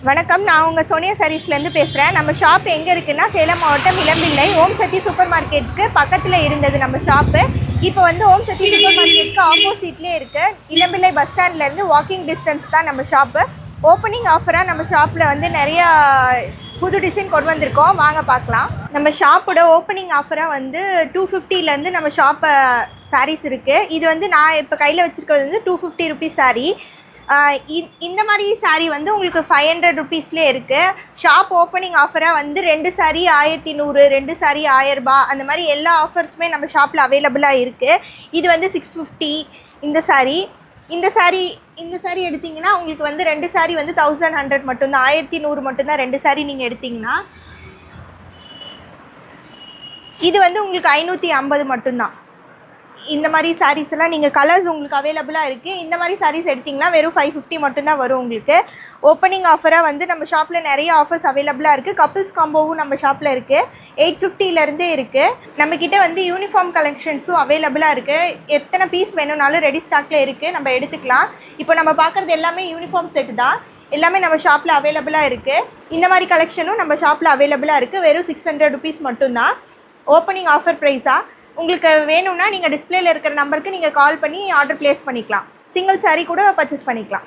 வணக்கம், நான் உங்கள் சோனியா சாரீஸ்லேருந்து பேசுகிறேன். நம்ம ஷாப் எங்கே இருக்குன்னா சேலம் மாவட்டம் இளம்பிள்ளை ஓம் சக்தி சூப்பர் மார்க்கெட்டுக்கு பக்கத்தில் இருந்தது நம்ம ஷாப்பு. இப்போ வந்து ஓம் சக்தி சூப்பர் மார்க்கெட்டுக்கு ஆப்போசிட்லேயே இருக்குது. இளம்பிள்ளை பஸ் ஸ்டாண்ட்லேருந்து வாக்கிங் டிஸ்டன்ஸ் தான் நம்ம ஷாப்பு. ஓப்பனிங் ஆஃபராக நம்ம ஷாப்பில் வந்து நிறையா புது டிசைன் கொண்டு வந்திருக்கோம், வாங்க பார்க்கலாம். நம்ம ஷாப்போட ஓப்பனிங் ஆஃபராக வந்து 250 நம்ம ஷாப்பை சாரீஸ் இருக்குது. இது வந்து நான் இப்போ கையில் வச்சுருக்கிறது வந்து 250 ருபீஸ் சாரீ. இந்த மாதிரி சாரீ வந்து உங்களுக்கு 500 ருபீஸ்லேயே இருக்குது. ஷாப் ஓப்பனிங் ஆஃபராக வந்து 2 சாரீ 1100, 2 சாரீ 1000 ரூபாய், அந்த மாதிரி எல்லா ஆஃபர்ஸுமே நம்ம ஷாப்பில் அவைலபிளாக இருக்குது. இது வந்து 650 இந்த சாரீ எடுத்திங்கன்னா உங்களுக்கு வந்து 2 சாரீ வந்து 1100 மட்டும்தான், 1100 மட்டும்தான் 2 சாரீ நீங்கள் எடுத்திங்கன்னா. இது வந்து உங்களுக்கு 550 மட்டும்தான். இந்த மாதிரி சாரீஸ் எல்லாம் நீங்கள் கலர்ஸ் உங்களுக்கு அவைலபிளாக இருக்குது. இந்த மாதிரி சாரீஸ் எடுத்திங்கன்னா வெறும் 550 மட்டும்தான் வரும் உங்களுக்கு. ஓப்பனிங் ஆஃபராக வந்து நம்ம ஷாப்பில் நிறைய ஆஃபர்ஸ் அவைலபிளாக இருக்குது. கப்புள்ஸ் காம்போவும் நம்ம ஷாப்பில் இருக்குது. 850லேருந்தே இருக்குது. நம்மக்கிட்ட வந்து யூனிஃபார்ம் கலெக்ஷன்ஸும் அவைலபிளாக இருக்குது. எத்தனை பீஸ் வேணும்னாலும் ரெடி ஸ்டாக்கில் இருக்குது, நம்ம எடுத்துக்கலாம். இப்போ நம்ம பார்க்குறது எல்லாமே யூனிஃபார்ம் செட்டு தான், எல்லாமே நம்ம ஷாப்பில் அவைலபிளாக இருக்குது. இந்த மாதிரி கலெக்ஷனும் நம்ம ஷாப்பில் அவைலபிளாக இருக்குது. வெறும் 600 ருபீஸ் மட்டும்தான் ஓப்பனிங் ஆஃபர் ப்ரைஸாக. உங்களுக்கு வேணும்னா நீங்கள் டிஸ்பிளேல இருக்கிற நம்பருக்கு நீங்கள் கால் பண்ணி ஆர்டர் ப்ளேஸ் பண்ணிக்கலாம். சிங்கிள் சாரீ கூட பர்ச்சேஸ் பண்ணிக்கலாம்.